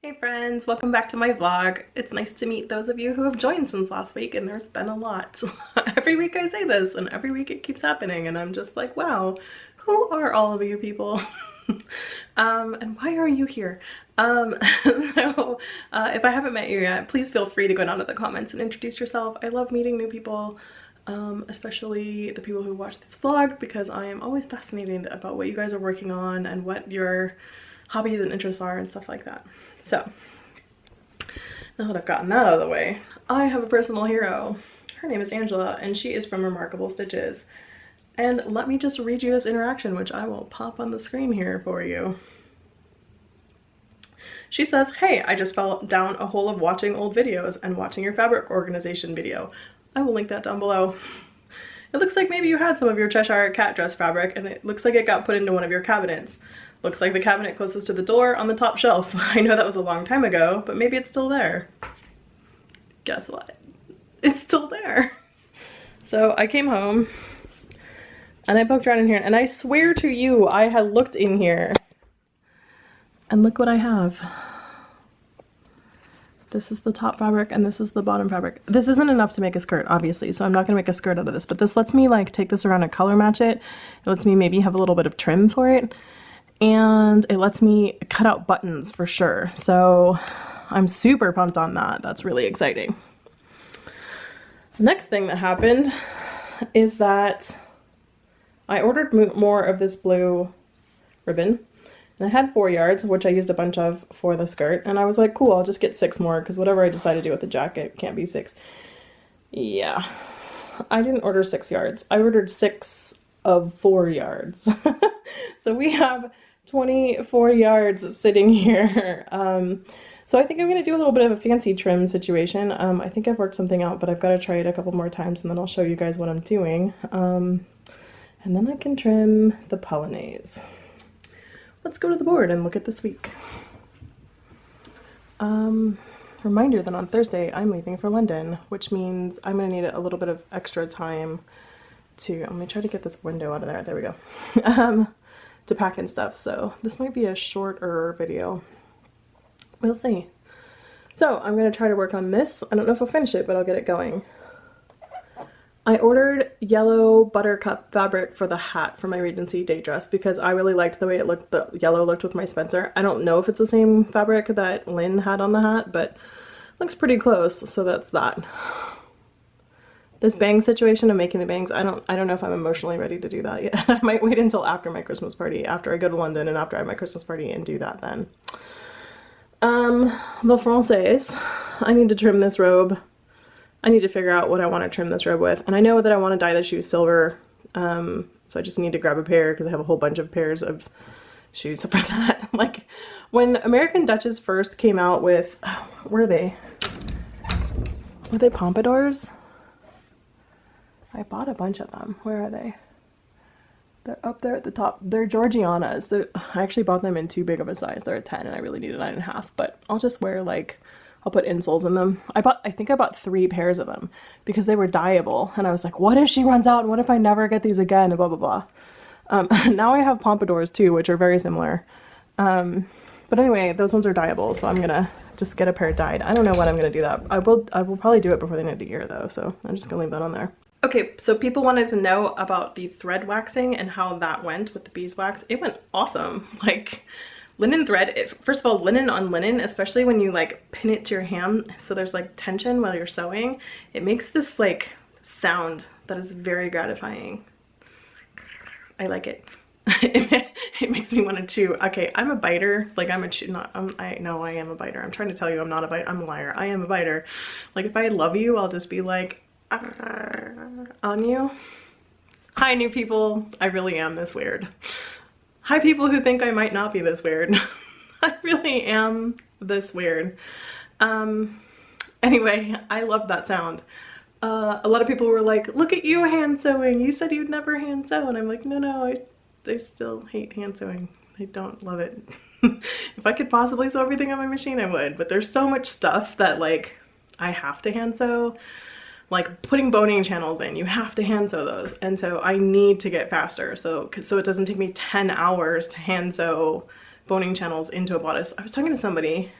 Hey friends, welcome back to my vlog. It's nice to meet those of you who have joined since last week, and there's been a lot. Every week I say this, and every week it keeps happening, and I'm just like, wow, who are all of you people? And why are you here? If I haven't met you yet, please feel free to go down to the comments and introduce yourself. I love meeting new people, especially the people who watch this vlog, because I am always fascinated about what you guys are working on and what your hobbies and interests are and stuff like that. So, now that I've gotten that out of the way, I have a personal hero. Her name is Angela, and she is from Remarkable Stitches. And let me just read you this interaction, which I will pop on the screen here for you. She says, "Hey, I just fell down a hole of watching old videos and watching your fabric organization video. I will link that down below. It looks like maybe you had some of your Cheshire cat dress fabric, and it looks like it got put into one of your cabinets. Looks like the cabinet closest to the door on the top shelf. I know that was a long time ago, but maybe it's still there." Guess what? It's still there. So I came home and I poked around in here, and I swear to you, I had looked in here. And look what I have. This is the top fabric and this is the bottom fabric. This isn't enough to make a skirt, obviously, so I'm not gonna make a skirt out of this, but this lets me like take this around and color match it. It lets me maybe have a little bit of trim for it. And it lets me cut out buttons for sure. So I'm super pumped on that. That's really exciting. The next thing that happened is that I ordered more of this blue ribbon. And I had 4 yards, which I used a bunch of for the skirt. And I was like, cool, I'll just get 6 more, because whatever I decide to do with the jacket can't be 6. Yeah, I didn't order 6 yards. I ordered 6 of 4 yards. So we have 24 yards sitting here. So I think I'm going to do a little bit of a fancy trim situation. I think I've worked something out, but I've got to try it a couple more times, and then I'll show you guys what I'm doing. And then I can trim the polonaise. Let's go to the board and look at this week. Reminder that on Thursday I'm leaving for London, which means I'm going to need a little bit of extra time to, let me try to get this window out of there. There we go. To pack and stuff, so this might be a shorter video. We'll see. So I'm going to try to work on this. I don't know if I'll finish it, but I'll get it going. I ordered yellow buttercup fabric for the hat for my Regency day dress because I really liked the way it looked, the yellow looked with my Spencer. I don't know if it's the same fabric that Lynn had on the hat, but looks pretty close, so that's that. This bang situation of making the bangs, I don't know if I'm emotionally ready to do that yet. I might wait until after my Christmas party, after I go to London and after I have my Christmas party, and do that then. The Française, I need to trim this robe. I need to figure out what I want to trim this robe with. And I know that I want to dye the shoes silver, so I just need to grab a pair because I have a whole bunch of pairs of shoes for that. Like, when American Duchess first came out with, where are they? Were they pompadours? I bought a bunch of them. Where are they? They're up there at the top. They're Georgianas. I actually bought them in too big of a size. They're a 10 and I really need a 9.5, but I'll just wear like, I'll put insoles in them. I think I bought 3 pairs of them because they were dyeable, and I was like, what if she runs out and what if I never get these again, and blah, blah, blah. Now I have pompadours too, which are very similar. But anyway, those ones are dyeable, so I'm gonna just get a pair dyed. I don't know when I'm gonna do that. I will probably do it before the end of the year though, so I'm just gonna leave that on there. Okay, so people wanted to know about the thread waxing and how that went with the beeswax. It went awesome. Like, linen thread, first of all, linen on linen, especially when you like pin it to your hand so there's like tension while you're sewing, it makes this like sound that is very gratifying. I like it. It makes me want to chew. Okay, I'm a biter. Like, I'm a chew, not, I know I am a biter. I'm trying to tell you I'm not a biter. I'm a liar. I am a biter. Like, if I love you, I'll just be like, on you. Hi, new people. I really am this weird. Hi, people who think I might not be this weird. I really am this weird. Anyway, I love that sound. A lot of people were like, look at you hand sewing. You said you'd never hand sew. And I'm like, no, I still hate hand sewing. I don't love it. If I could possibly sew everything on my machine, I would. But there's so much stuff that like I have to hand sew. Like putting boning channels in, you have to hand sew those, and so I need to get faster so it doesn't take me 10 hours to hand sew boning channels into a bodice. I was talking to somebody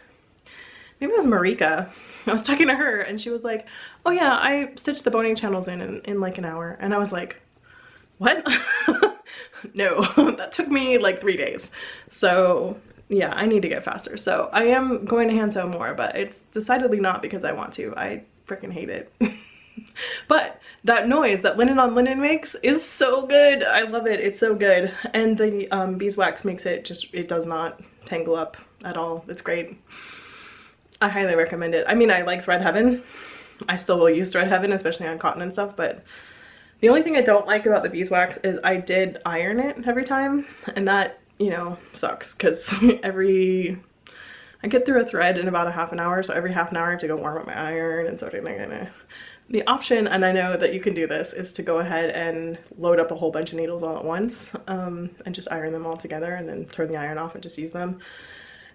maybe it was Marika. I was talking to her and she was like, oh yeah, I stitched the boning channels in like an hour. And I was like, what? No, that took me like 3 days. So yeah, I need to get faster. So I am going to hand sew more, but it's decidedly not because I want to. I freaking hate it. But that noise that linen on linen makes is so good. I love it. It's so good. And the beeswax makes it it does not tangle up at all. It's great. I highly recommend it. I mean, I like Thread Heaven. I still will use Thread Heaven, especially on cotton and stuff, but the only thing I don't like about the beeswax is I did iron it every time, and that, you know, sucks because I get through a thread in about a half an hour, so every half an hour I have to go warm up my iron and sort of thing. The option, and I know that you can do this, is to go ahead and load up a whole bunch of needles all at once and just iron them all together and then turn the iron off and just use them.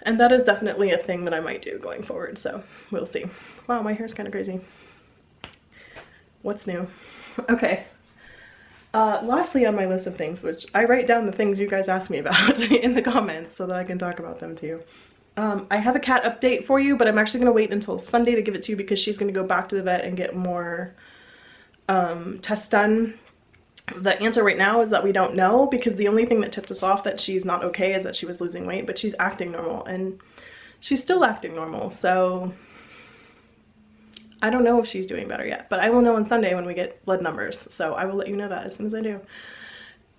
And that is definitely a thing that I might do going forward, so we'll see. Wow, my hair's kind of crazy. What's new? Okay. Lastly on my list of things, which I write down the things you guys ask me about in the comments so that I can talk about them too. I have a cat update for you, but I'm actually going to wait until Sunday to give it to you because she's going to go back to the vet and get more tests done. The answer right now is that we don't know, because the only thing that tipped us off that she's not okay is that she was losing weight, but she's acting normal, and she's still acting normal, so I don't know if she's doing better yet, but I will know on Sunday when we get blood numbers, so I will let you know that as soon as I do.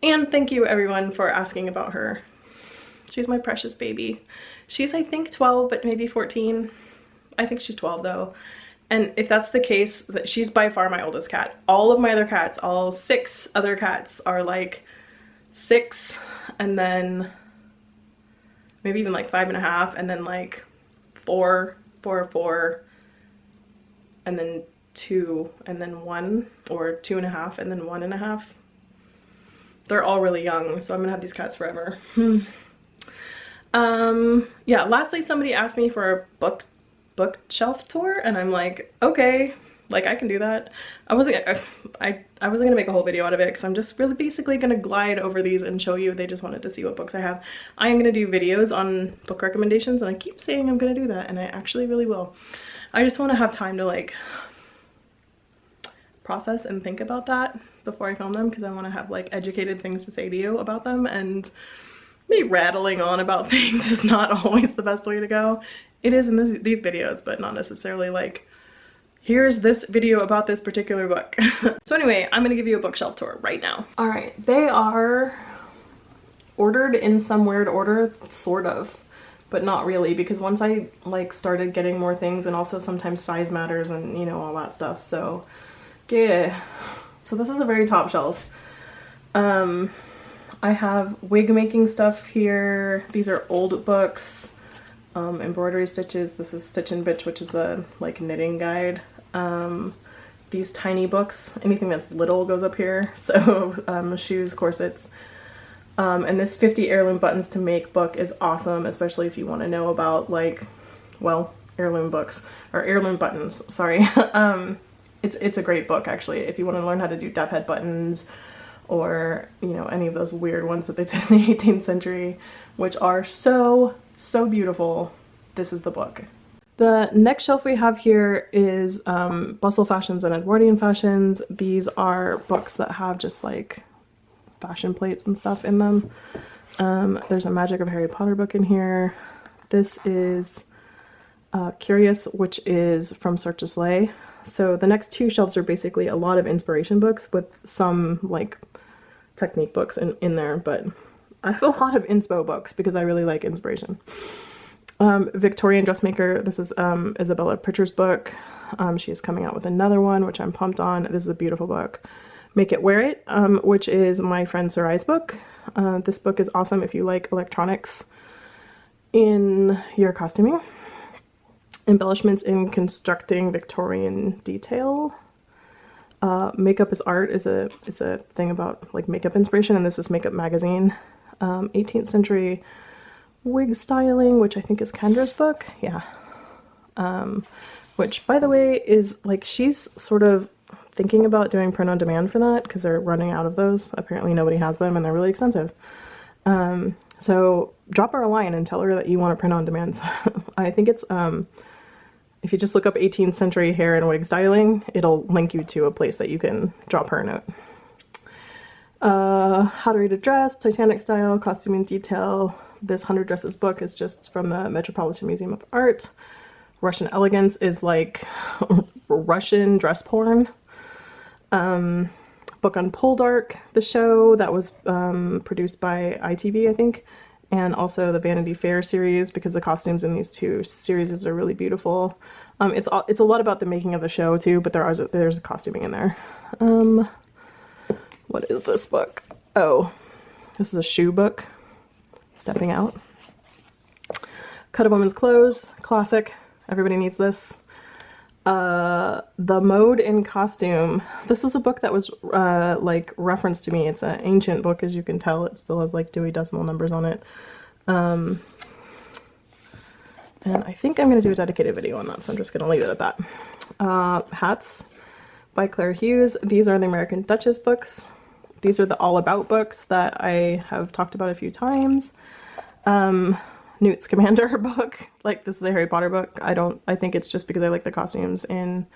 And thank you everyone for asking about her. She's my precious baby. She's, I think, 12, but maybe 14. I think she's 12 though. And if that's the case, that she's by far my oldest cat. All of my other cats, all 6 other cats are like 6, and then maybe even like 5.5, and then like 4, and then 2, and then 1, or 2.5, and then 1.5. They're all really young, so I'm gonna have these cats forever. Yeah, lastly, somebody asked me for a bookshelf tour, and I'm like, okay, like I can do that. I wasn't gonna make a whole video out of it because I'm just really basically gonna glide over these and show you. They just wanted to see what books I have. I am gonna do videos on book recommendations, and I keep saying I'm gonna do that, and I actually really will. I just want to have time to like process and think about that before I film them, because I want to have like educated things to say to you about them, and me rattling on about things is not always the best way to go. It is in these videos, but not necessarily like, here's this video about this particular book. So anyway, I'm gonna give you a bookshelf tour right now. All right, they are ordered in some weird order, sort of, but not really, because once I like started getting more things, and also sometimes size matters and you know, all that stuff. So yeah, so this is a very top shelf. I have wig making stuff here. These are old books. Embroidery stitches. This is Stitch and Bitch, which is a like knitting guide. These tiny books, anything that's little goes up here. So shoes, corsets. And this 50 heirloom buttons to make book is awesome, especially if you want to know about like, well, heirloom books, or heirloom buttons, sorry. It's a great book actually if you want to learn how to do dove head buttons, or you know, any of those weird ones that they did in the 18th century, which are so beautiful. This is the book. The next shelf we have here is Bustle Fashions and Edwardian Fashions. These are books that have just like fashion plates and stuff in them. There's a Magic of Harry Potter book in here. This is Curious, which is from Cirque du Soleil. So the next 2 shelves are basically a lot of inspiration books with some like technique books in there, but I have a lot of inspo books because I really like inspiration. Victorian Dressmaker, this is Isabella Pritchard's book. She is coming out with another one, which I'm pumped on. This is a beautiful book. Make It Wear It, which is my friend Sarai's book. This book is awesome if you like electronics in your costuming. Embellishments in Constructing Victorian Detail. Makeup is Art is a thing about like makeup inspiration, and this is Makeup Magazine. 18th century wig styling, which I think is Kendra's book. Yeah. Which by the way is like, she's sort of thinking about doing print on demand for that because they're running out of those. Apparently nobody has them and they're really expensive. So drop her a line and tell her that you want to print on demand. I think it's if you just look up 18th century hair and wig styling, it'll link you to a place that you can drop her a note. How to Read a Dress, Titanic Style, Costume and Detail. This 100 Dresses book is just from the Metropolitan Museum of Art. Russian Elegance is like Russian dress porn. Book on Poldark, the show that was produced by ITV, I think, and also the Vanity Fair series, because the costumes in these two series are really beautiful. It's a lot about the making of the show too, but there's costuming in there. What is this book? Oh, this is a shoe book. Stepping Out. Cut a Woman's Clothes, classic. Everybody needs this. The Mode in Costume. This was a book that was like referenced to me. It's an ancient book, as you can tell. It still has like Dewey Decimal numbers on it. And I think I'm going to do a dedicated video on that, so I'm just going to leave it at that. Hats by Claire Hughes. These are the American Duchess books. These are the All About books that I have talked about a few times. Newt Scamander book. Like, this is a Harry Potter book. I think it's just because I like the costumes in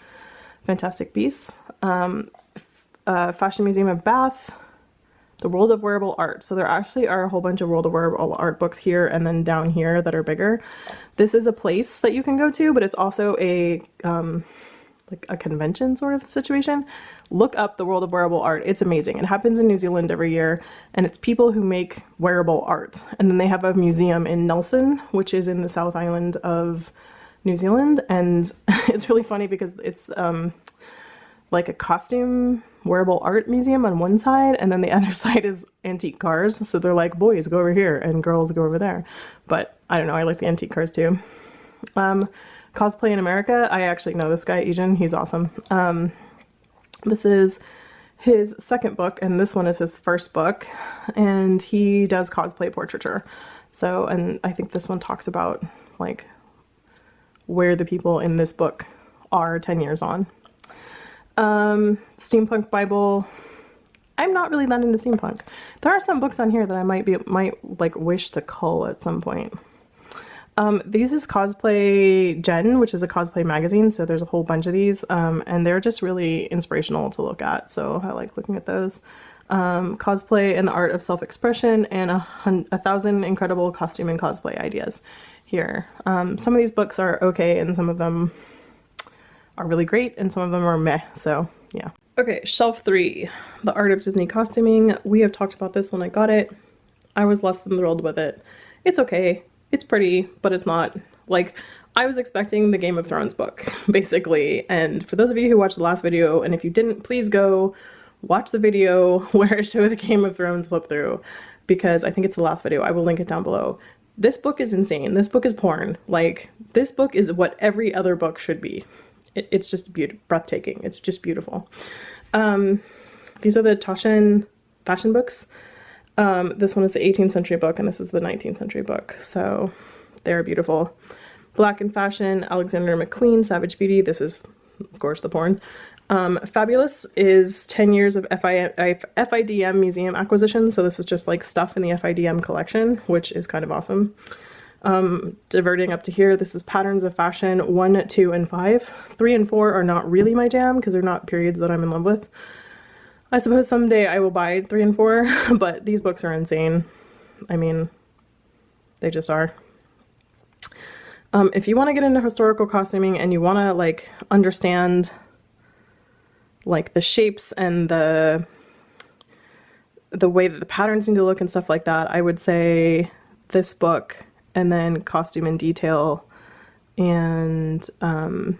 Fantastic Beasts. Fashion Museum of Bath. The World of Wearable Art. So there actually are a whole bunch of World of Wearable Art books here and then down here that are bigger. This is a place that you can go to, but it's also a like a convention sort of situation. Look up the World of Wearable Art. It's amazing. It happens in New Zealand every year, and it's people who make wearable art. And then they have a museum in Nelson, which is in the South Island of New Zealand, and it's really funny because it's like a costume wearable art museum on one side, and then the other side is antique cars. So they're like, boys go over here and girls go over there. But I don't know, I like the antique cars too. Cosplay in America. I actually know this guy, Asian. He's awesome. This is his second book, and this one is his first book, and he does cosplay portraiture. So, and I think this one talks about like where the people in this book are 10 years on. Steampunk Bible. I'm not really that into steampunk. There are some books on here that I might like wish to cull at some point. These is Cosplay Gen, which is a cosplay magazine, so there's a whole bunch of these, and they're just really inspirational to look at, so I like looking at those. Cosplay and the Art of Self-Expression, and 1,000 incredible costume and cosplay ideas here. Some of these books are okay, and some of them are really great, and some of them are meh, so yeah. Okay, shelf 3, The Art of Disney Costuming. We have talked about this when I got it. I was less than thrilled with it. It's okay. It's pretty, but it's not, like, I was expecting the Game of Thrones book, basically. And for those of you who watched the last video, and if you didn't, please go watch the video where I show the Game of Thrones flip through, because I think it's the last video. I will link it down below. This book is insane. This book is porn. Like, this book is what every other book should be. It's just breathtaking. It's just beautiful. These are the Taschen fashion books. This one is the 18th century book, and this is the 19th century book, so they're beautiful. Black in Fashion, Alexander McQueen, Savage Beauty. This is, of course, the porn. Fabulous is 10 years of FIDM museum acquisition, so this is just like stuff in the FIDM collection, which is kind of awesome. Diverting up to here, this is Patterns of Fashion 1, 2, and 5. 3 and 4 are not really my jam because they're not periods that I'm in love with. I suppose someday I will buy 3 and 4, but these books are insane. I mean, they just are. If you want to get into historical costuming and you want to like understand like the shapes and the way that the patterns need to look and stuff like that, I would say this book, and then Costume and Detail, and I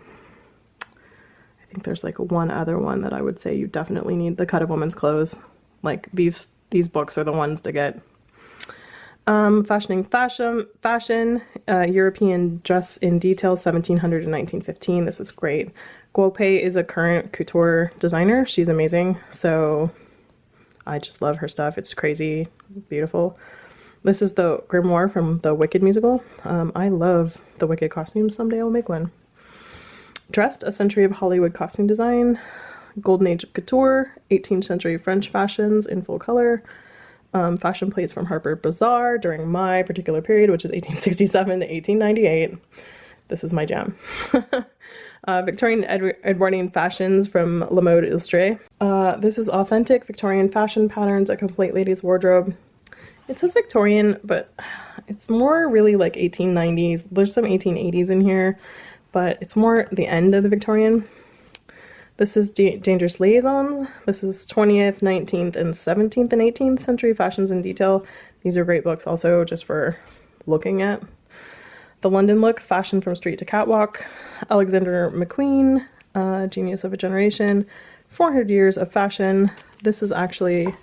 think there's like one other one that I would say you definitely need, The Cut of Woman's Clothes. Like these books are the ones to get. Fashion, European Dress in Detail, 1700 to 1915. This is great. Guo Pei is a current couture designer. She's amazing. So I just love her stuff. It's crazy, beautiful. This is the grimoire from the Wicked musical. I love the Wicked costumes. Someday I'll make one. Dressed, A Century of Hollywood Costume Design. Golden Age of Couture, 18th century French fashions in full color. Fashion plates from Harper Bazaar during my particular period, which is 1867 to 1898. This is my jam. Victorian Edwardian fashions from La Mode Illustrée. This is authentic Victorian fashion patterns, a complete ladies wardrobe. It says Victorian, but it's more really like 1890s. There's some 1880s in here, but it's more the end of the Victorian. This is Dangerous Liaisons. This is 20th, 19th, and 17th and 18th century fashions in detail. These are great books also just for looking at. The London Look, Fashion from Street to Catwalk. Alexander McQueen, Genius of a Generation. 400 Years of Fashion. This is actually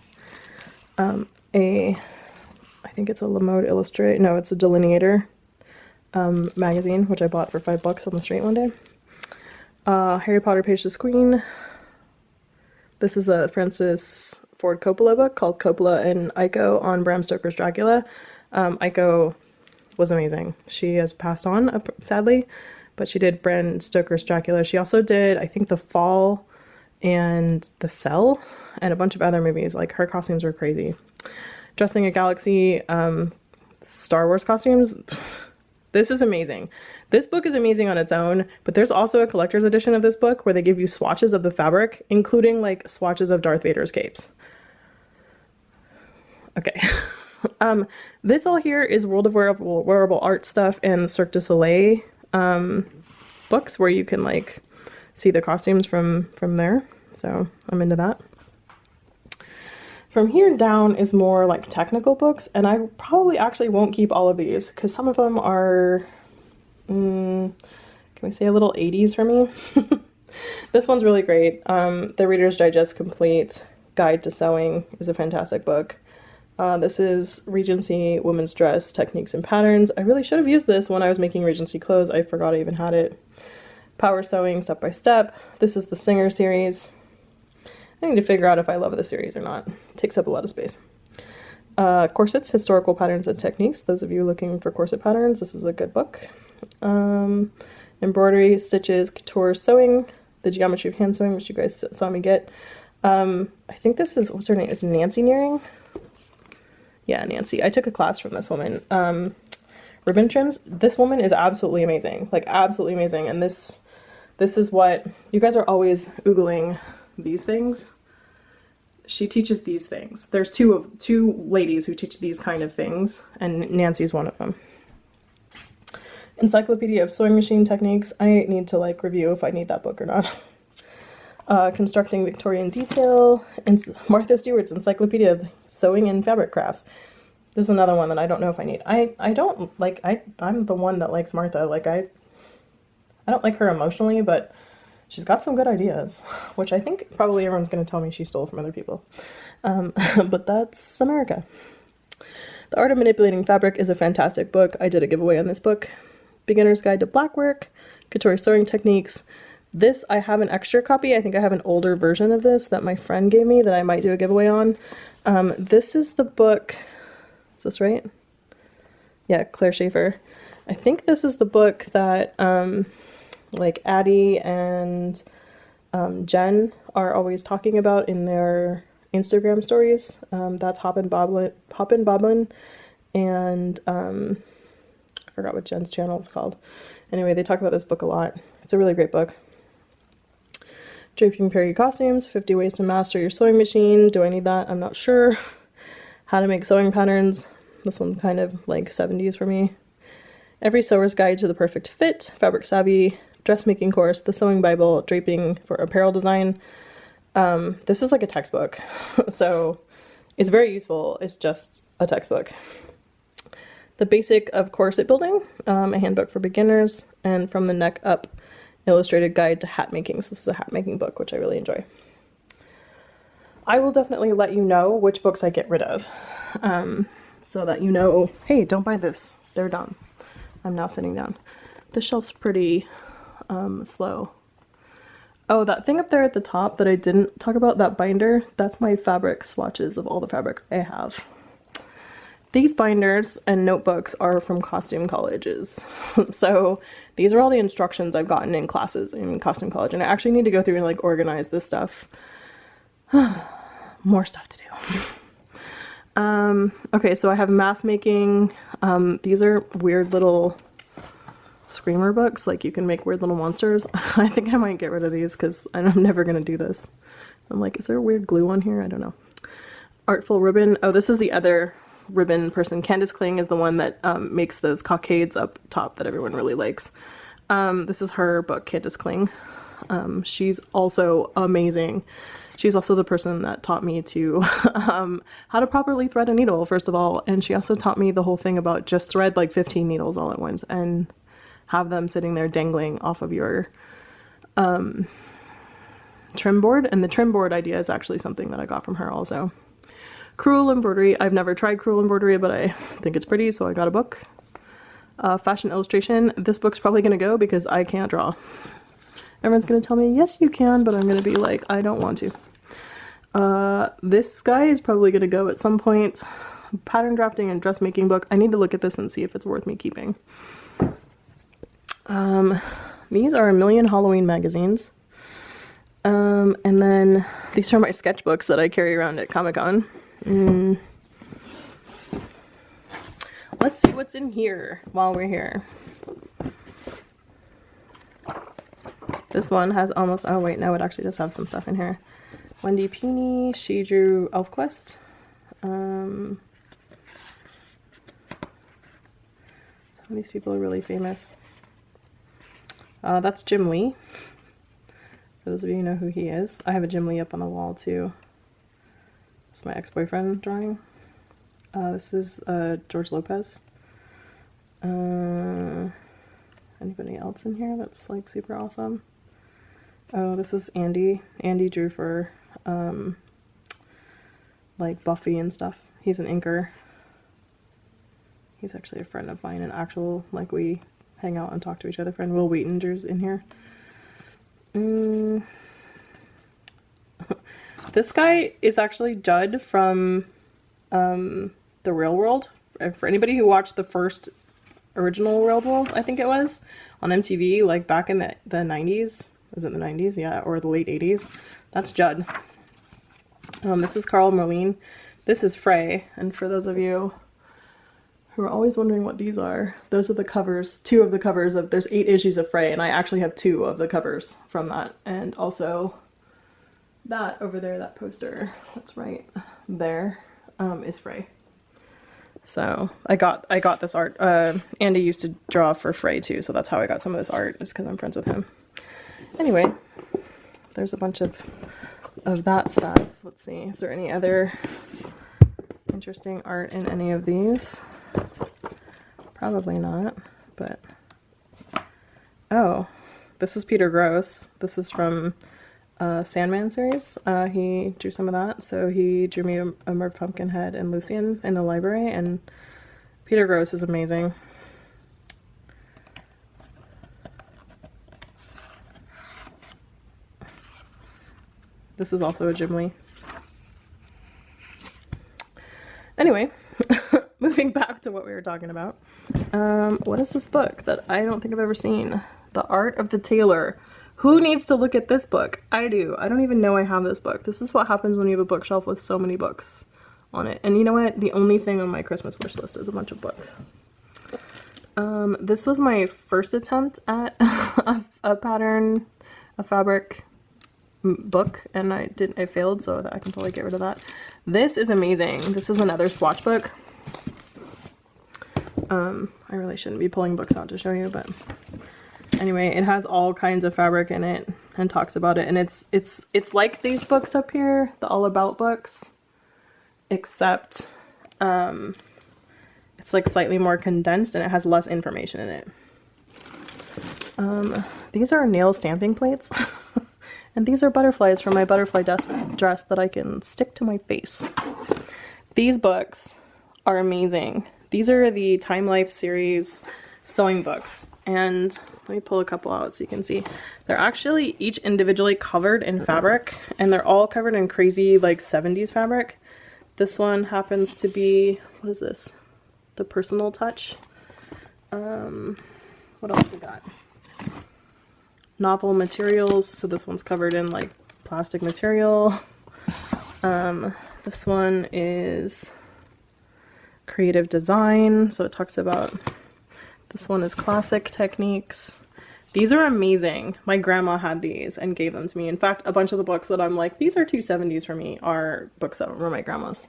I think it's a La Mode Illustrée. No, it's a Delineator magazine, which I bought for $5 on the street one day. Harry Potter Page to Queen. This is a Francis Ford Coppola book called Coppola and Iko on Bram Stoker's Dracula. Iko was amazing. She has passed on, sadly, but she did Bram Stoker's Dracula. She also did, I think, The Fall and The Cell and a bunch of other movies. Like, her costumes were crazy. Dressing a Galaxy, Star Wars costumes. This is amazing. This book is amazing on its own, but there's also a collector's edition of this book where they give you swatches of the fabric, including like swatches of Darth Vader's capes. Okay. This all here is World of Wearable Art stuff and Cirque du Soleil books where you can like see the costumes from there. So I'm into that. From here down is more like technical books, and I probably actually won't keep all of these because some of them are, can we say a little 80s for me? This one's really great. The Reader's Digest Complete Guide to Sewing is a fantastic book. This is Regency Women's Dress Techniques and Patterns. I really should have used this when I was making Regency clothes. I forgot I even had it. Power Sewing Step by Step. This is the Singer series. I need to figure out if I love the series or not. It takes up a lot of space. Corsets, Historical Patterns and Techniques. Those of you looking for corset patterns, this is a good book. Embroidery, Stitches, Couture, Sewing, The Geometry of Hand Sewing, which you guys saw me get. I think this is, what's her name? Is Nancy Nearing? Yeah, Nancy. I took a class from this woman. Ribbon trims. This woman is absolutely amazing. Like, absolutely amazing. And this is what, you guys are always Googling these things. She teaches these things. There's two ladies who teach these kind of things, and Nancy's one of them. Encyclopedia of Sewing Machine Techniques. I need to like review if I need that book or not. Constructing Victorian Detail. Martha Stewart's Encyclopedia of Sewing and Fabric Crafts. This is another one that I don't know if I need. I don't like, I'm the one that likes Martha. Like, I don't like her emotionally, but she's got some good ideas, which I think probably everyone's going to tell me she stole from other people. But that's America. The Art of Manipulating Fabric is a fantastic book. I did a giveaway on this book. Beginner's Guide to Blackwork, Couture Sewing Techniques. This, I have an extra copy. I think I have an older version of this that my friend gave me that I might do a giveaway on. This is the book, is this right? Yeah, Claire Schaefer. I think this is the book that like Addie and Jen are always talking about in their Instagram stories. That's Hoppin' Boblin, and I forgot what Jen's channel is called. Anyway, they talk about this book a lot. It's a really great book. Draping Period Costumes, 50 Ways to Master Your Sewing Machine. Do I need that? I'm not sure. How to Make Sewing Patterns. This one's kind of like 70s for me. Every Sewer's Guide to the Perfect Fit, Fabric Savvy, Dressmaking Course, The Sewing Bible, Draping for Apparel Design. This is like a textbook, so it's very useful. It's just a textbook. The Basic of Corset Building, a handbook for beginners, and From the Neck Up, Illustrated Guide to Hat Making. So this is a hat making book, which I really enjoy. I will definitely let you know which books I get rid of, so that you know, hey, don't buy this. They're done. I'm now sitting down. The shelf's pretty slow. Oh, that thing up there at the top that I didn't talk about, that binder, that's my fabric swatches of all the fabric I have. These binders and notebooks are from costume colleges. So these are all the instructions I've gotten in classes in costume college, and I actually need to go through and like organize this stuff. More stuff to do. Okay, so I have mask making. These are weird little Screamer books, like you can make weird little monsters. I think I might get rid of these because I'm never gonna do this. I'm like, is there weird glue on here? I don't know. Artful ribbon. Oh, this is the other ribbon person. Candace Kling is the one that makes those cockades up top that everyone really likes. This is her book, Candace Kling. She's also amazing. She's also the person that taught me to how to properly thread a needle, first of all, and she also taught me the whole thing about just thread like 15 needles all at once and have them sitting there dangling off of your trim board. And the trim board idea is actually something that I got from her also. Crewel embroidery. I've never tried crewel embroidery, but I think it's pretty, so I got a book. Fashion illustration. This book's probably gonna go because I can't draw. Everyone's gonna tell me, yes you can, but I'm gonna be like, I don't want to. This guy is probably gonna go at some point. Pattern drafting and dressmaking book. I need to look at this and see if it's worth me keeping. These are a million Halloween magazines. And then these are my sketchbooks that I carry around at Comic-Con. Let's see what's in here while we're here. This one has almost, oh wait, no, it actually does have some stuff in here. Wendy Peeney, she drew ElfQuest. Some of these people are really famous. That's Jim Lee. For those of you who know who he is. I have a Jim Lee up on the wall too. It's my ex-boyfriend drawing. This is George Lopez. Anybody else in here that's like super awesome? Oh, this is Andy. Andy drew for like Buffy and stuff. He's an inker. He's actually a friend of mine, an actual, like, we hang out and talk to each other friend. Will Wheaton drews in here. This guy is actually Judd from The Real World. For anybody who watched the first original Real World, I think it was, on MTV, like back in the 90s. Was it the 90s? Yeah, or the late 80s. That's Judd. This is Carl Merlin. This is Frey. And for those of you who are always wondering what these are, those are the covers, 2 of the covers of, there's 8 issues of Frey, and I actually have 2 of the covers from that. And also that over there, that poster, that's right there, is Frey. So I got this art. Andy used to draw for Frey too, so that's how I got some of this art, just because I'm friends with him. Anyway, there's a bunch of that stuff. Let's see, is there any other interesting art in any of these? Probably not, but oh, this is Peter Gross. This is from Sandman series. He drew some of that, so he drew me a Merv Pumpkinhead and Lucian in the library, and Peter Gross is amazing. This is also a Jim Lee. Anyway, moving back to what we were talking about. What is this book that I don't think I've ever seen? The Art of the Tailor. Who needs to look at this book? I do. I don't even know I have this book. This is what happens when you have a bookshelf with so many books on it. And you know what? The only thing on my Christmas wish list is a bunch of books. This was my first attempt at a fabric book, and I failed, so I can probably get rid of that. This is amazing. This is another swatch book. I really shouldn't be pulling books out to show you, but anyway, it has all kinds of fabric in it and talks about it, and it's like these books up here, the All About books, except it's like slightly more condensed and it has less information in it. These are nail stamping plates. And these are butterflies from my butterfly dress that I can stick to my face. These books are amazing. These are the Time Life series sewing books. And let me pull a couple out so you can see. They're actually each individually covered in fabric, and they're all covered in crazy like 70s fabric. This one happens to be, what is this? The Personal Touch. What else we got? Novel materials, so this one's covered in like plastic material. This one is creative design, so it talks about This one is Classic Techniques. These are amazing. My grandma had these and gave them to me. In fact, a bunch of the books that I'm like, these are 270s for me, are books that were my grandma's.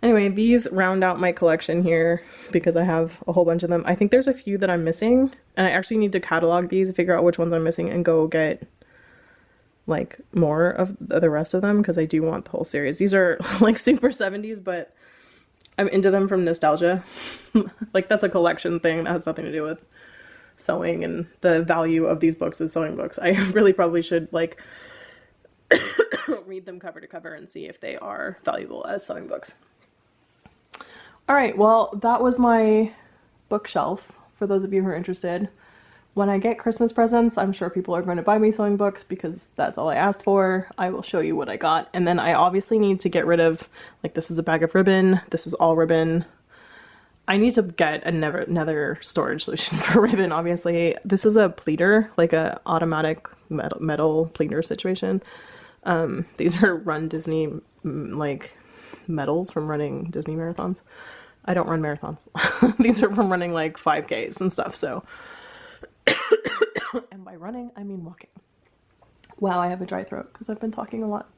Anyway, these round out my collection here because I have a whole bunch of them. I think there's a few that I'm missing, and I actually need to catalog these, figure out which ones I'm missing, and go get like more of the rest of them because I do want the whole series. These are like super 70s, but I'm into them from nostalgia. Like that's a collection thing that has nothing to do with sewing, and the value of these books is sewing books. I really probably should like read them cover to cover and see if they are valuable as sewing books. All right, well, that was my bookshelf for those of you who are interested. When I get Christmas presents, I'm sure people are going to buy me sewing books because that's all I asked for. I will show you what I got. And then I obviously need to get rid of, like, this is a bag of ribbon. This is all ribbon. I need to get another storage solution for ribbon, obviously. This is a pleater, like a automatic metal pleater situation. These are Run Disney, like, medals from running Disney marathons. I don't run marathons. These are from running, like, 5Ks and stuff, so... And by running, I mean walking. Wow, I have a dry throat because I've been talking a lot.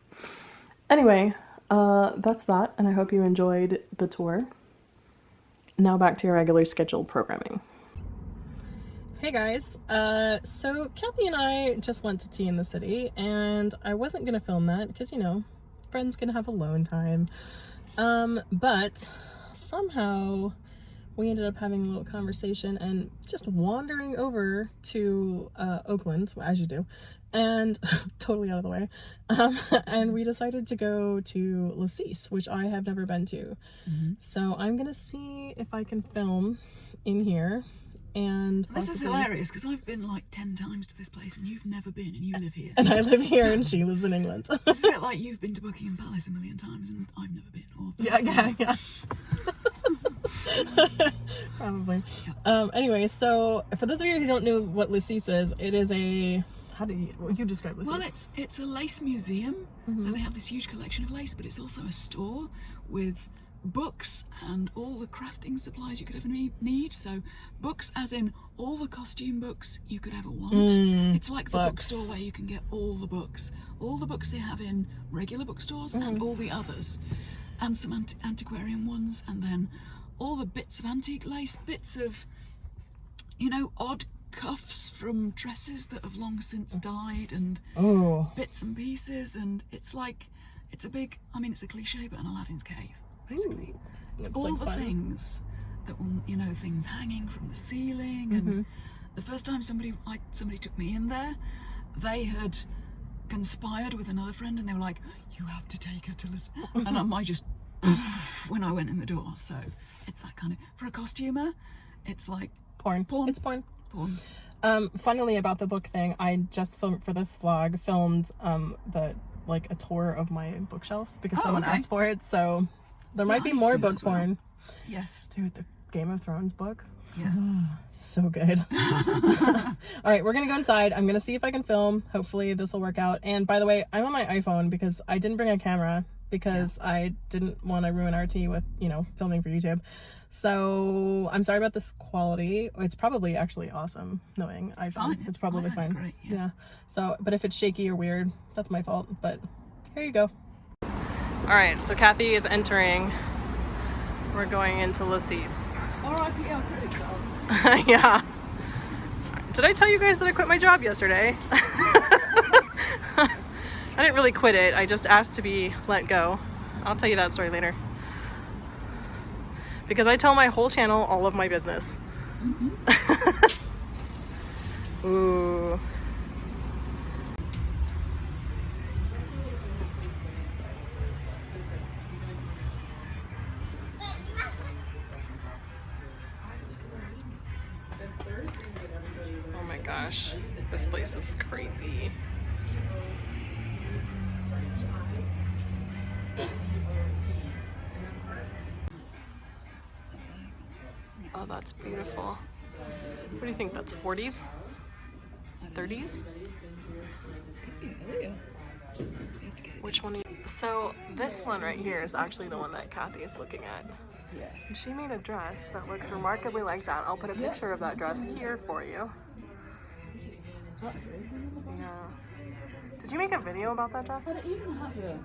Anyway, that's that, and I hope you enjoyed the tour. Now back to your regularly scheduled programming. Hey guys, so Cathy and I just went to tea in the city, and I wasn't gonna film that because, you know, friends can have alone time. But somehow we ended up having a little conversation and just wandering over to Oakland, as you do, and totally out of the way. And we decided to go to Lacis, which I have never been to. So I'm gonna see if I can film in here. And this is hilarious because I've been like 10 times to this place and you've never been, and you live here. And I live here and she lives in England. It's a bit like you've been to Buckingham Palace a million times and I've never been. Or yeah. Probably. Yeah. Anyway, so for those of you who don't know what Lacis is, it is a... How do you describe Lacis? Well, it's a lace museum. So they have this huge collection of lace, but it's also a store with books and all the crafting supplies you could ever need. So books as in all the costume books you could ever want. It's like the bookstore where you can get all the books they have in regular bookstores and all the others, and some antiquarian ones, and then all the bits of antique lace, bits of, you know, odd cuffs from dresses that have long since died, and bits and pieces. And it's like, it's a big, I mean, it's a cliche, but an Aladdin's cave, basically. It's all the things that will, you know, things hanging from the ceiling. And the first time somebody took me in there, they had conspired with another friend and they were like, you have to take her to listen. And I just when I went in the door. So it's that kind of, for a costumer, it's like porn. It's porn. Funnily about the book thing, I just filmed for this vlog, a tour of my bookshelf because someone asked for it. So there might be more book porn. Yes. Dude, the Game of Thrones book. Yeah. So good. All right, we're gonna go inside. I'm gonna see if I can film. Hopefully this will work out. And by the way, I'm on my iPhone because I didn't bring a camera because I didn't want to ruin RT with, you know, filming for YouTube. So I'm sorry about this quality. It's probably actually awesome knowing iPhone. It's probably fine. Great, yeah. So, but if it's shaky or weird, that's my fault. But here you go. All right, so Cathy is entering. We're going into Lacis. R.I.P. our credit cards. Yeah. Did I tell you guys that I quit my job yesterday? I didn't really quit it. I just asked to be let go. I'll tell you that story later. Because I tell my whole channel all of my business. Ooh. Oh my gosh, this place is crazy. Oh, that's beautiful. What do you think? That's 40s? 30s? Which one? So this one right here is actually the one that Cathy is looking at. Yeah. And she made a dress that looks remarkably like that. I'll put a picture of that dress here for you. Yeah. Did you make a video about that dress? And it even has a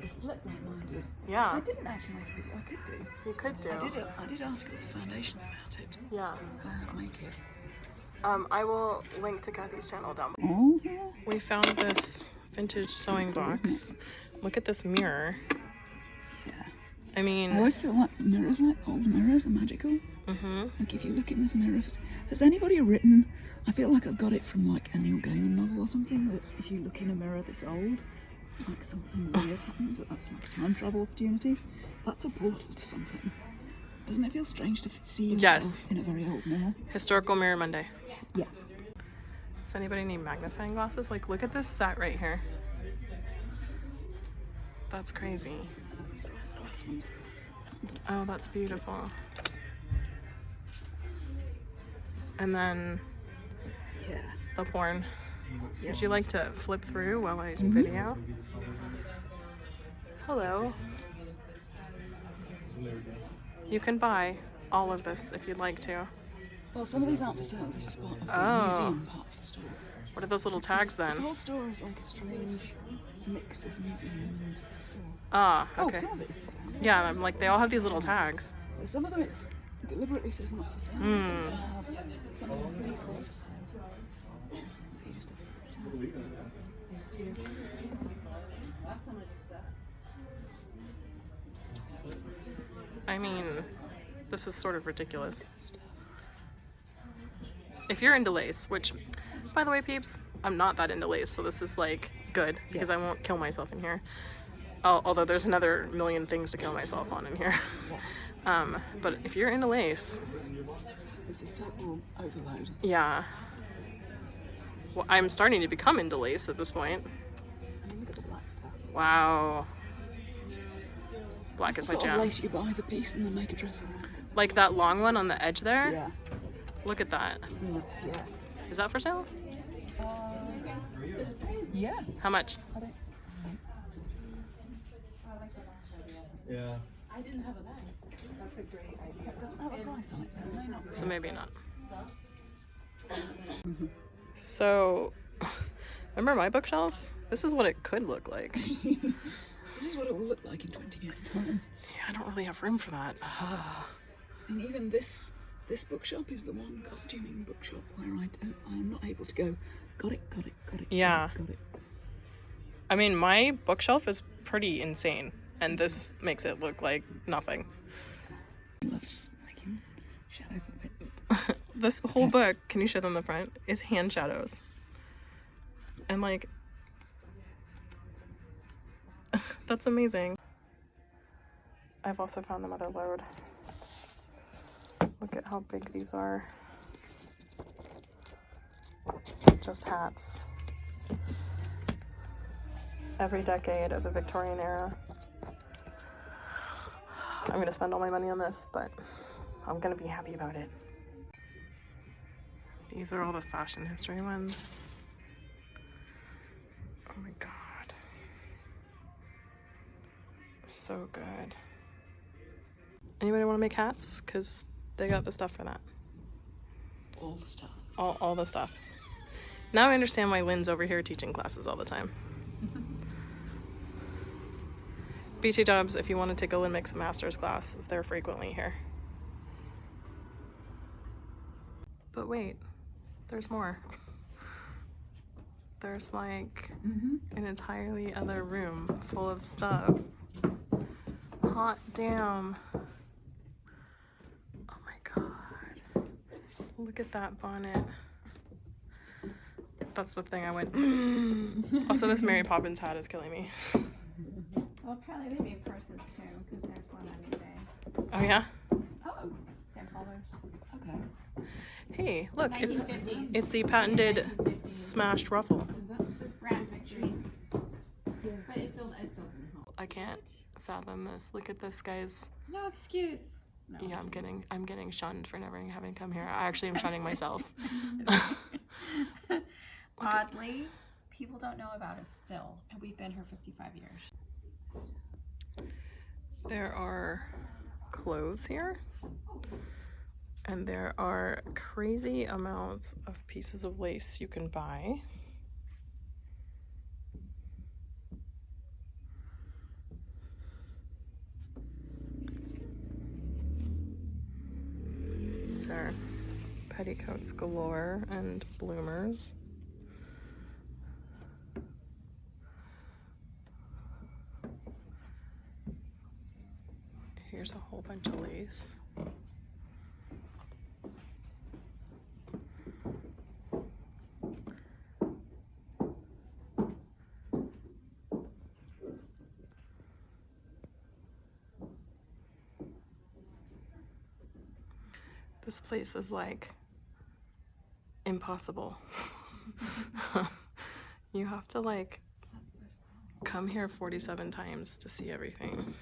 split like mine did. Yeah. I didn't actually make a video. I could do. You could do. I did articles of foundations about it. Yeah. I'll make it. I will link to Cathy's channel down below. Oh, yeah. We found this vintage sewing box. Look at this mirror. Yeah. I mean, I always feel like mirrors, like old mirrors, are magical. Like if you look in this mirror, has anybody written? I feel like I've got it from like a Neil Gaiman novel or something. That if you look in a mirror this old, it's like something weird happens. That's like a time travel opportunity. That's a portal to something. Doesn't it feel strange to see yourself in a very old mirror? Historical Mirror Monday. Yeah. Does anybody need magnifying glasses? Like, look at this set right here. That's crazy. These glass ones. Oh, that's beautiful. And then Yeah. the porn. Would you like to flip through while I video? Hello. You can buy all of this if you'd like to. Well, some of these aren't for sale. This is part of the museum part of the store. What are those little tags then? This whole store is like a strange mix of museum and store. Ah, Oh, okay. some of it is for sale. Yeah, I'm like, they all have these little tags. So some of them it's deliberately says not for sale. Some of them have something like these are for sale. So you just have to look at the tag. I mean, this is sort of ridiculous. Stuff. If you're into lace, which, by the way, peeps, I'm not that into lace, so this is like good because I won't kill myself in here. Although there's another million things to kill myself on in here. But if you're into lace, This is total overload. yeah. Well, I'm starting to become into lace at this point. I mean, look at the black stuff. Wow. Black It's is the my sort of jam. lace you buy the piece and then make a dress around it. Like that long one on the edge there. Yeah. Look at that. Yeah. Is that for sale? Yeah. How much? I don't. Yeah. I didn't have a bag. That's a great idea. It doesn't have a price on it, so it may not. So maybe not. So, remember my bookshelf? This is what it could look like. This is what it will look like in 20 years' time. Yeah, I don't really have room for that. And even this bookshop is the one costuming bookshop where I am not able to go. Got it. Yeah. Got it. I mean, my bookshelf is pretty insane, and this makes it look like nothing. He loves making shadow puppets. This whole book, can you show them the front, is hand shadows. And like, that's amazing. I've also found the mother lode. Look at how big these are. Just hats. Every decade of the Victorian era. I'm gonna spend all my money on this, but I'm gonna be happy about it. These are all the fashion history ones. Oh my god. So good. Anybody want to make hats? Because they got the stuff for that. All the stuff. All the stuff. Now I understand why Lynn's over here teaching classes all the time. BT Dubs, if you want to take a Lynn Mix Masters class, they're frequently here. But wait, there's more. There's like an entirely other room full of stuff. Hot damn. Oh my god. Look at that bonnet. That's the thing I went. Also, this Mary Poppins hat is killing me. Well, apparently they make purses too, because there's one on eBay. Oh yeah? Oh, Same colors. okay. Hey, look, it's 1950s. the patented 1950s. smashed ruffle. So that's Brand victory. But it still doesn't hold. I can't fathom this. Look at this, guys. No excuse. No. Yeah, I'm getting shunned for never having come here. I actually am shunning myself. Oddly, people don't know about us still, and we've been here 55 years. There are clothes here. And there are crazy amounts of pieces of lace you can buy. These are petticoats galore and bloomers. Here's a whole bunch of lace. This place is like impossible. You have to like come here 47 times to see everything.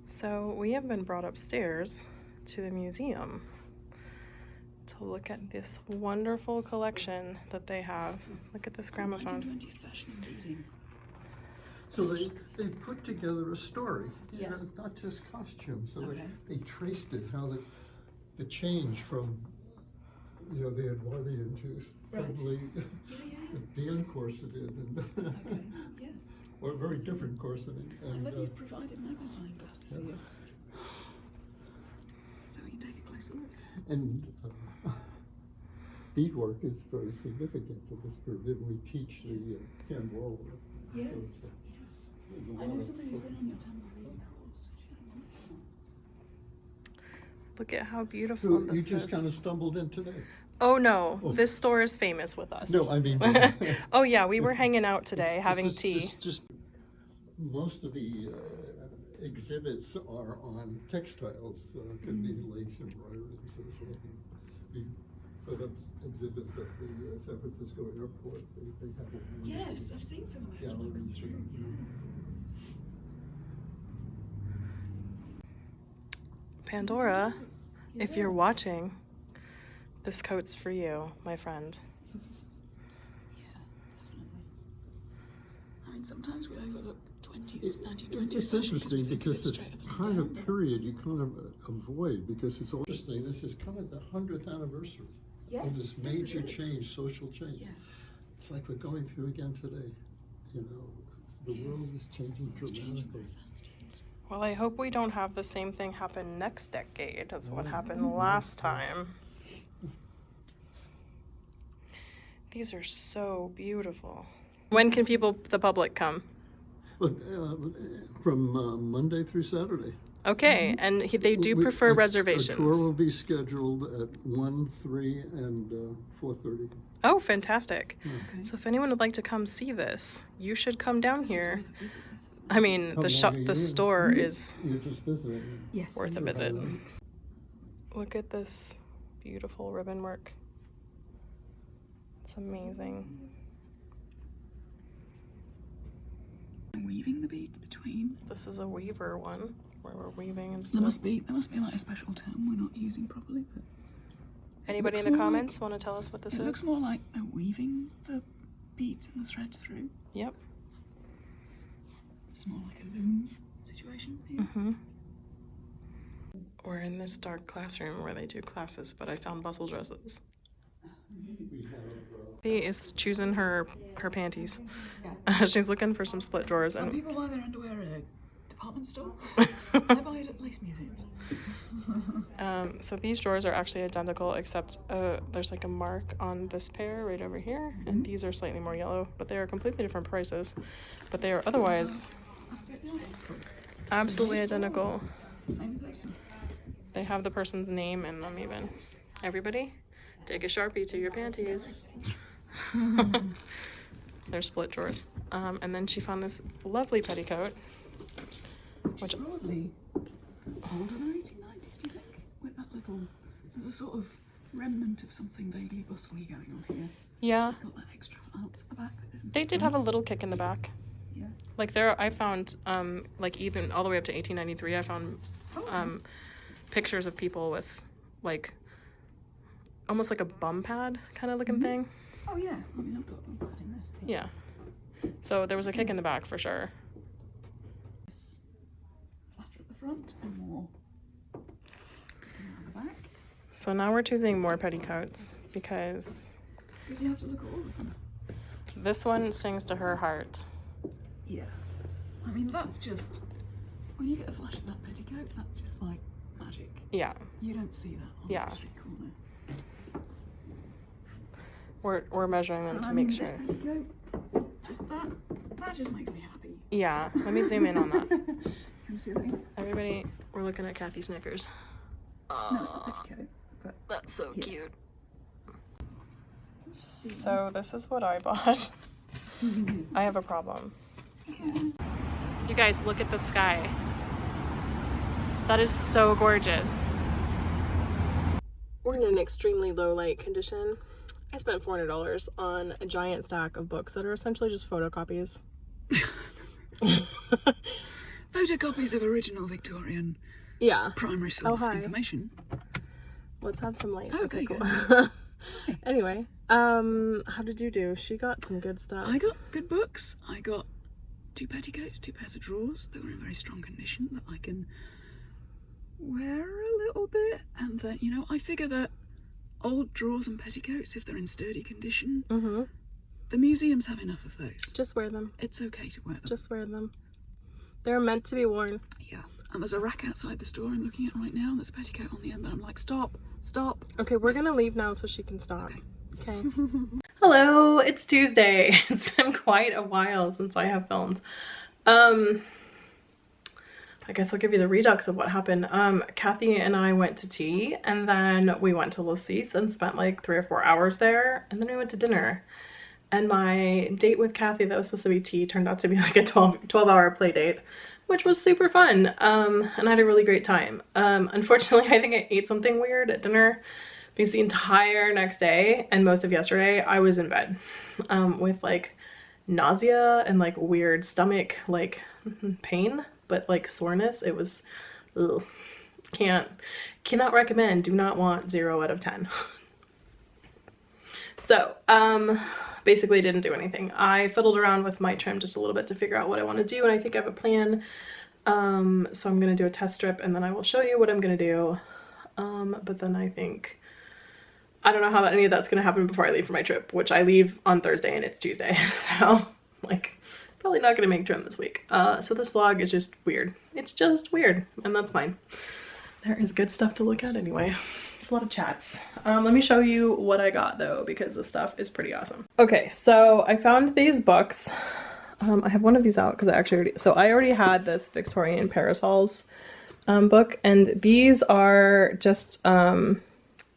So we have been brought upstairs to the museum to look at this wonderful collection that they have. Look at this gramophone. 1920's fashion and reading. So they put together a story, Yeah. you know, it's not just costumes. So Okay. they traced it, how the change from, you know, the Edwardian to suddenly the end corseted and Okay, yes. or a very different corseting. I And, love you've provided magnifying glasses here. So we can take a closer look. and beadwork is very significant to this period. We teach the hand roll. Yes, So yes. there's a I lot know of somebody who's been focus. on your temple reading course. She had a wonderful one. Look at how beautiful So this you is. just kind of stumbled in today? Oh no, Oh. this store is famous with us. No, I mean. Oh yeah, we were hanging out today having tea. Just most of the exhibits are on textiles, could be lace embroidery and so forth. We put up exhibits at the San Francisco airport. They have a Yes, I've seen some of those gallery walking through. Pandora, Sometimes it's- if you're watching, this coat's for you, my friend. Yeah, definitely. I mean, sometimes we overlook 20s, 1920s. It's stuff interesting we because fit this straight up as a kind of down. period you kind of avoid because it's interesting. This is kind of the 100th anniversary of this Yes, major yes, it is. change, social change. Yes. It's like we're going through again today. You know, the world is changing It's changing dramatically. very fast, yes. Well, I hope we don't have the same thing happen next decade as what happened last time. These are so beautiful. When can the public come? Well, from Monday through Saturday. Okay, and they do prefer A reservations. tour will be scheduled at 1, 3, and 4:30. Oh, fantastic. Okay. So if anyone would like to come see this, you should come down This is here. worth a visit. This is I mean, How the long are the you? store is You're just visiting. yes, worth a for visit. weeks. Look at this beautiful ribbon work. It's amazing. Weaving the beads between. This is a weaver one where we're weaving and There stuff. must be like a special term we're not using properly. But Anybody looks in the more like- comments want to tell us what this it is? looks more like they're weaving the beads and the thread through. Yep. It's more like a loom situation here. Mm-hmm. We're in this dark classroom where they do classes, but I found bustle dresses. We have She is choosing her panties. She's looking for some split drawers Some and people buy their underwear at a department store. I buy it at lace museums. so these drawers are actually identical except there's like a mark on this pair right over here and these are slightly more yellow, but they are completely different prices, but they are otherwise Absolutely identical. absolutely identical. Same person. They have the person's name in them even. Everybody, take a Sharpie to your panties. They're split drawers. And then she found this lovely petticoat, which Probably older than 1890s, do you think? With that little, there's a sort of remnant of something vaguely bustly going on here. yeah, It's got that extra flounce at the back that isn't. they did have a little kick in the back. Yeah. Like there, I found like even all the way up to 1893, I found pictures of people with like almost like a bum pad kind of looking thing. Oh yeah. I mean, I've got one in this. But Yeah. So there was a kick in the back for sure. It's flatter at the front and more kicking out the back. So now we're choosing more petticoats because You have to look at all of them. this one sings to her heart. Yeah. I mean, that's just, when you get a flash of that petticoat, that's just like magic. Yeah. You don't see that on Yeah. the street corner. We're measuring them And to I make mean, sure. this petticoat, just that just makes me happy. Yeah, let me zoom in on that. Can you see that? Everybody, we're looking at Cathy's knickers. No, it's the petticoat, but That's so yeah. cute. So this is what I bought. I have a problem. You guys, look at the sky. That is so gorgeous. We're in an extremely low light condition. I spent $400 on a giant stack of books that are essentially just photocopies. Photocopies of original Victorian Yeah. primary source hi. information. Let's have some light. Okay, cool. Anyway, how did you do? She got some good stuff. I got good books. I got 2 petticoats, 2 pairs of drawers that were in very strong condition that I can wear a little bit. And then, you know, I figure that old drawers and petticoats, if they're in sturdy condition, the museums have enough of those. Just wear them. It's okay to wear them. Just wear them. They're meant to be worn. Yeah. And there's a rack outside the store I'm looking at right now, and there's a petticoat on the end that I'm like, stop. Okay, we're gonna leave now so she can stop. Okay. Hello, it's Tuesday. It's been quite a while since I have filmed. I guess I'll give you the redux of what happened. Cathy and I went to tea, and then we went to Lacis and spent like 3 or 4 hours there, and then we went to dinner. And my date with Cathy that was supposed to be tea turned out to be like a 12-hour play date, which was super fun, and I had a really great time. Unfortunately, I think I ate something weird at dinner because the entire next day and most of yesterday I was in bed with like nausea and like weird stomach like pain, but like soreness. It was, ugh. Cannot recommend, do not want 0 out of 10. So, basically didn't do anything. I fiddled around with my trim just a little bit to figure out what I want to do, and I think I have a plan. So I'm going to do a test strip, and then I will show you what I'm going to do. But then I think, I don't know how any of that's going to happen before I leave for my trip, which I leave on Thursday and it's Tuesday. So, like, probably not going to make trim this week. So this vlog is just weird. It's just weird, and that's fine. There is good stuff to look at anyway. It's a lot of chats. Let me show you what I got though, because this stuff is pretty awesome. Okay, so I found these books. I have one of these out because I already had this Victorian Parasols book, and these are just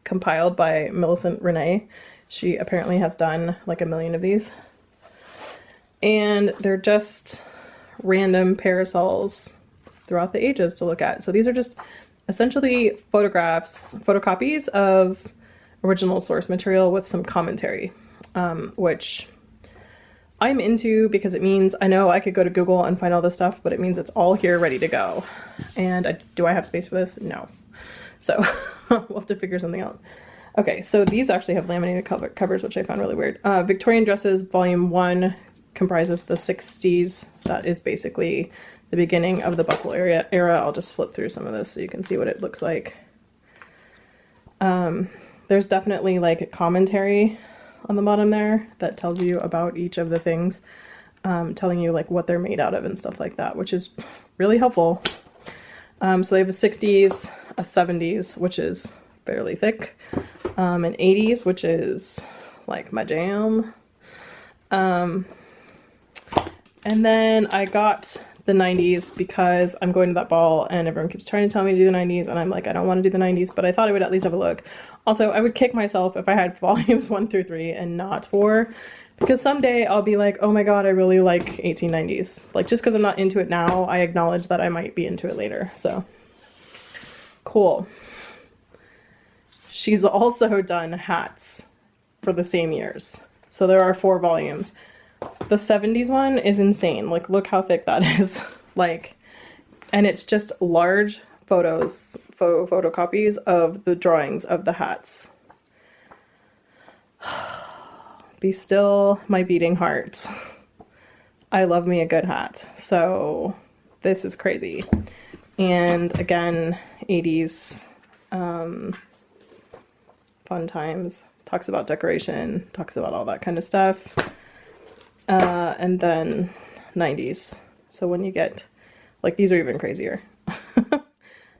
compiled by Millicent Renee. She apparently has done like a million of these. And they're just random parasols throughout the ages to look at. So these are just essentially photocopies of original source material with some commentary, which I'm into because it means I know I could go to Google and find all this stuff, but it means it's all here ready to go. And do I have space for this? No. So we'll have to figure something out. Okay, so these actually have laminated covers, which I found really weird. Victorian Dresses Volume 1 comprises the 60s. That is basically the beginning of the bustle era. I'll just flip through some of this so you can see what it looks like. There's definitely like a commentary on the bottom there that tells you about each of the things, telling you like what they're made out of and stuff like that, which is really helpful. So they have a 60s, a 70s, which is fairly thick, an 80s, which is like my jam. And then I got the 90s because I'm going to that ball and everyone keeps trying to tell me to do the 90s, and I'm like, I don't want to do the 90s, but I thought I would at least have a look. Also, I would kick myself if I had volumes 1 through 3 and not 4, because someday I'll be like, oh my god, I really like 1890s. Like, just because I'm not into it now, I acknowledge that I might be into it later. So cool. She's also done hats for the same years, so there are 4 volumes. The 70s one is insane. Like, look how thick that is. Like, and it's just large photos, photocopies of the drawings of the hats. Be still, my beating heart. I love me a good hat. So this is crazy. And again, 80s fun times. Talks about decoration, talks about all that kind of stuff. And then 90s. So when you get, like, these are even crazier.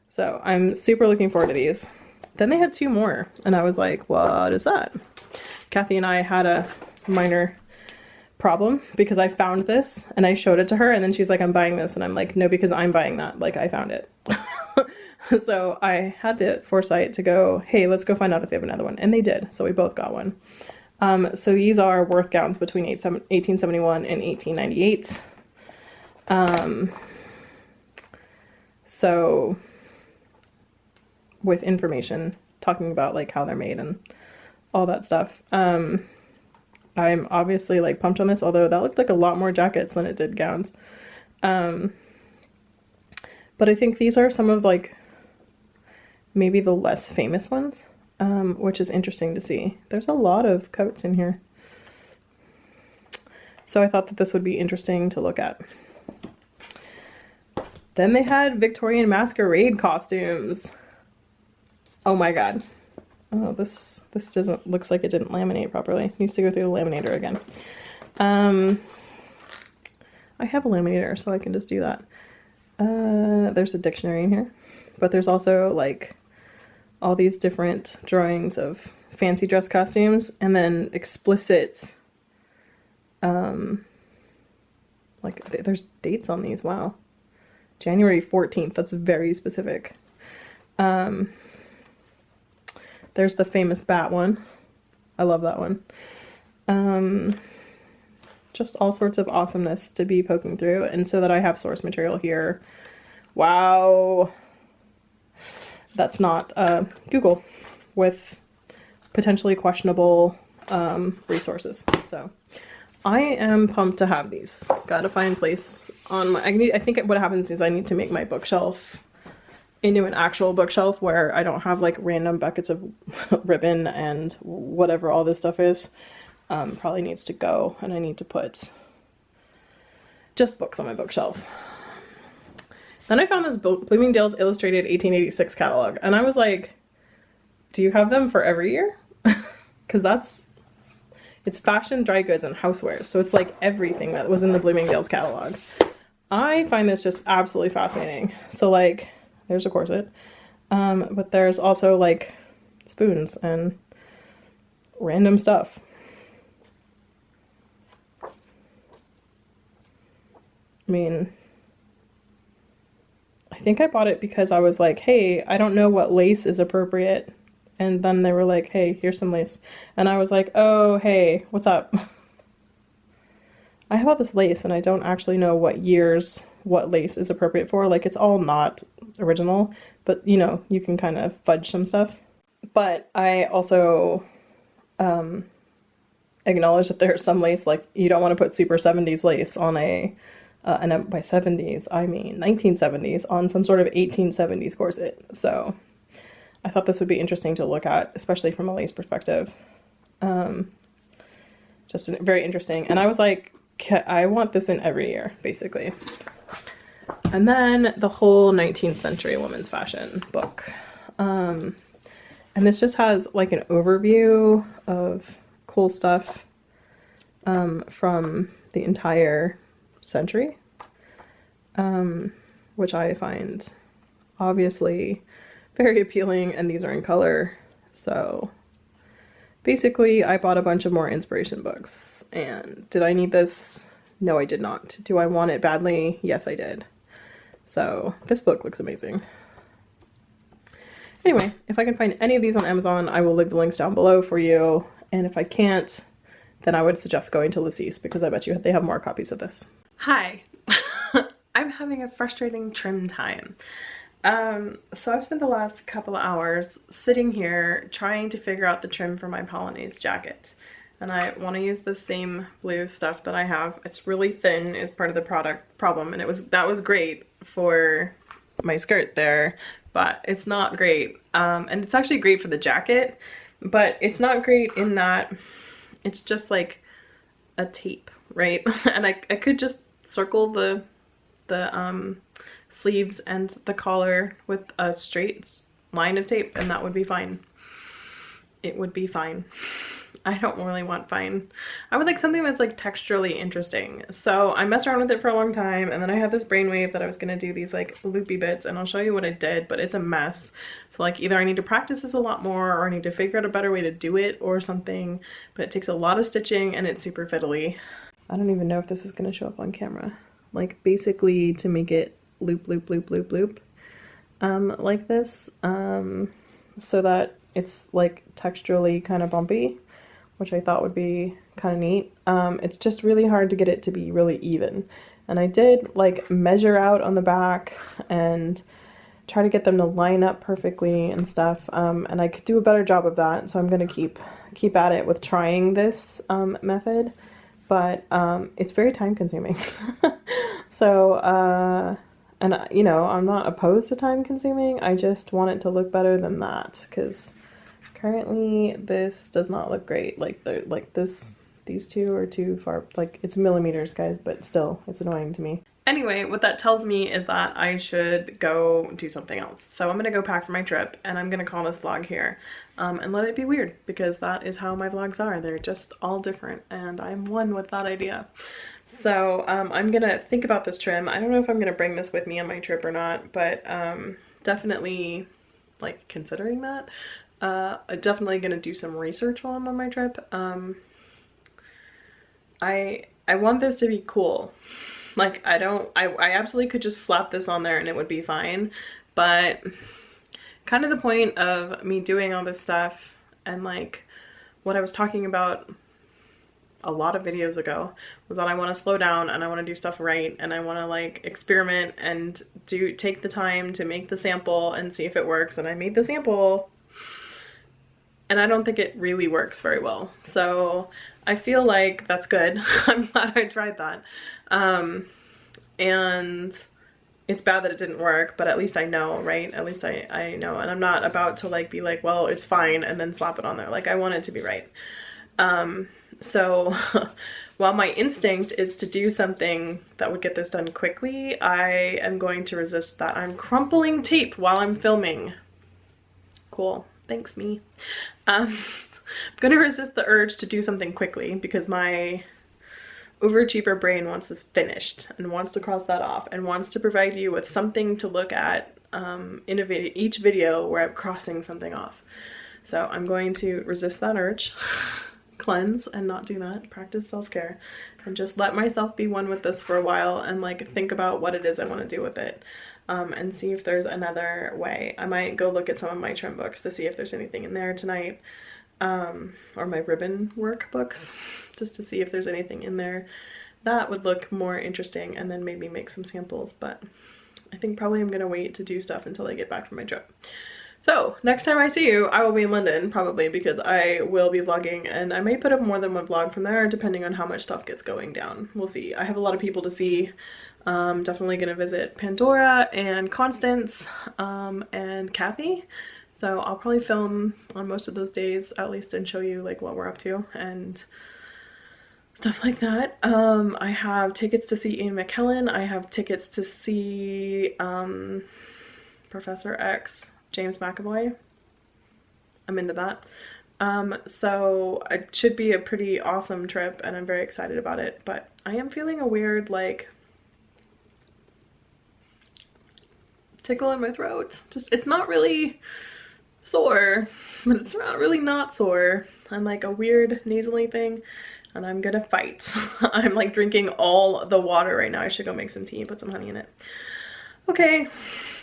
So I'm super looking forward to these. Then they had two more, and I was like, what is that? Cathy and I had a minor problem because I found this and I showed it to her, and then she's like, I'm buying this, and I'm like, no, because I'm buying that. Like, I found it. So I had the foresight to go, hey, let's go find out if they have another one. And they did. So we both got one. So these are Worth gowns between 1871 and 1898. So with information talking about like how they're made and all that stuff. I'm obviously like pumped on this, although that looked like a lot more jackets than it did gowns. But I think these are some of like maybe the less famous ones, which is interesting to see. There's a lot of coats in here. So I thought that this would be interesting to look at. Then they had Victorian masquerade costumes. Oh my god. Oh, this doesn't, looks like it didn't laminate properly. Needs to go through the laminator again. I have a laminator, so I can just do that. There's a dictionary in here, but there's also like all these different drawings of fancy dress costumes, and then explicit, like there's dates on these. Wow. January 14th, that's very specific. There's the famous bat one. I love that one. Just all sorts of awesomeness to be poking through, and so that I have source material here. Wow. That's not Google with potentially questionable resources. So I am pumped to have these. Gotta find place on my, I think what happens is I need to make my bookshelf into an actual bookshelf where I don't have like random buckets of ribbon and whatever all this stuff is. Probably needs to go, and I need to put just books on my bookshelf. Then I found this Bloomingdale's Illustrated 1886 catalog, and I was like, do you have them for every year? Because it's fashion, dry goods, and housewares, so it's like everything that was in the Bloomingdale's catalog. I find this just absolutely fascinating. So like, there's a corset, but there's also like spoons and random stuff. I mean, I think I bought it because I was like, hey, I don't know what lace is appropriate. And then they were like, hey, here's some lace. And I was like, oh, hey, what's up? I have all this lace and I don't actually know what years what lace is appropriate for. Like, it's all not original, but you know, you can kind of fudge some stuff. But I also acknowledge that there's some lace, like you don't want to put super 70s lace on a, and by 70s, I mean 1970s, on some sort of 1870s corset. So I thought this would be interesting to look at, especially from a lace perspective. Just very interesting. And I was like, I want this in every year, basically. And then the whole 19th century women's fashion book. And this just has like an overview of cool stuff from the entire century, which I find obviously very appealing, and these are in color. So basically I bought a bunch of more inspiration books. And did I need this? No, I did not. Do I want it badly? Yes, I did. So this book looks amazing. Anyway, if I can find any of these on Amazon, I will leave the links down below for you. And if I can't, then I would suggest going to Lacis, because I bet you they have more copies of this. Hi, I'm having a frustrating trim time. So I've spent the last couple of hours sitting here trying to figure out the trim for my Polonaise jacket. And I want to use the same blue stuff that I have. It's really thin is part of the product problem, and that was great for my skirt there, but it's not great. And it's actually great for the jacket, but it's not great in that it's just like a tape, right? And I could just circle the sleeves and the collar with a straight line of tape, and that would be fine. It would be fine. I don't really want fine. I would like something that's like texturally interesting. So I messed around with it for a long time, and then I had this brainwave that I was gonna do these like loopy bits, and I'll show you what I did, but it's a mess. So like either I need to practice this a lot more, or I need to figure out a better way to do it or something, but it takes a lot of stitching and it's super fiddly. I don't even know if this is gonna show up on camera. Like basically to make it loop, loop, loop, loop, loop, like this, so that it's like texturally kind of bumpy, which I thought would be kind of neat. It's just really hard to get it to be really even. And I did like measure out on the back and try to get them to line up perfectly and stuff. And I could do a better job of that. So I'm gonna keep at it with trying this method, but it's very time consuming. So, and you know, I'm not opposed to time consuming. I just want it to look better than that, because currently this does not look great. Like these two are too far, like it's millimeters, guys, but still it's annoying to me. Anyway, what that tells me is that I should go do something else. So I'm gonna go pack for my trip, and I'm gonna call this vlog here, and let it be weird, because that is how my vlogs are. They're just all different, and I'm one with that idea. So I'm gonna think about this trim. I don't know if I'm gonna bring this with me on my trip or not, but definitely like considering that. I'm definitely gonna do some research while I'm on my trip. I want this to be cool. Like I absolutely could just slap this on there and it would be fine, but kind of the point of me doing all this stuff, and like what I was talking about a lot of videos ago, was that I want to slow down and I want to do stuff right, and I want to like experiment and take the time to make the sample and see if it works. And I made the sample and I don't think it really works very well. So I feel like that's good. I'm glad I tried that. And it's bad that it didn't work, but at least I know, right? At least I know, and I'm not about to like be like, well, it's fine, and then slap it on there. Like I want it to be right. So while my instinct is to do something that would get this done quickly, I am going to resist that. I'm crumpling tape while I'm filming. Cool. Thanks, me. I'm gonna resist the urge to do something quickly, because my overachiever brain wants this finished and wants to cross that off and wants to provide you with something to look at in each video where I'm crossing something off. So I'm going to resist that urge, cleanse and not do that, practice self-care, and just let myself be one with this for a while and like think about what it is I want to do with it, and see if there's another way. I might go look at some of my trim books to see if there's anything in there tonight, or my ribbon work books, just to see if there's anything in there that would look more interesting, and then maybe make some samples. But I think probably I'm gonna wait to do stuff until I get back from my trip. So next time I see you, I will be in London, probably, because I will be vlogging, and I may put up more than one vlog from there, depending on how much stuff gets going down. We'll see. I have a lot of people to see. Definitely gonna visit Pandora and Constance, and Cathy. So I'll probably film on most of those days, at least, and show you like what we're up to and stuff like that. I have tickets to see Ian McKellen. I have tickets to see Professor X, James McAvoy. I'm into that. So it should be a pretty awesome trip, and I'm very excited about it. But I am feeling a weird like tickle in my throat. Just, it's not really sore, but it's not really not sore. I'm like a weird nasally thing, and I'm gonna fight. I'm like drinking all the water right now. I should go make some tea and put some honey in it. Okay,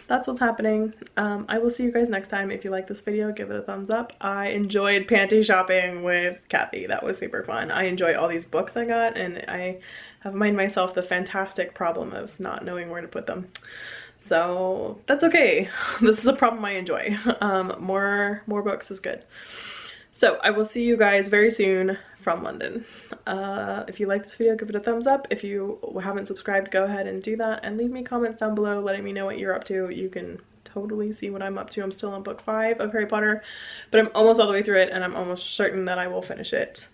that's what's happening. I will see you guys next time. If you like this video, give it a thumbs up. I enjoyed panty shopping with Cathy. That was super fun. I enjoy all these books I got, and I have made myself the fantastic problem of not knowing where to put them. So that's okay. This is a problem I enjoy. More books is good. So I will see you guys very soon from London. If you like this video, give it a thumbs up. If you haven't subscribed, go ahead and do that, and leave me comments down below letting me know what you're up to. You can totally see what I'm up to. I'm still on book 5 of Harry Potter, but I'm almost all the way through it, and I'm almost certain that I will finish it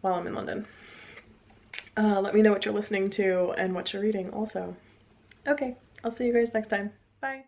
while I'm in London. Let me know what you're listening to and what you're reading also. Okay, I'll see you guys next time. Bye.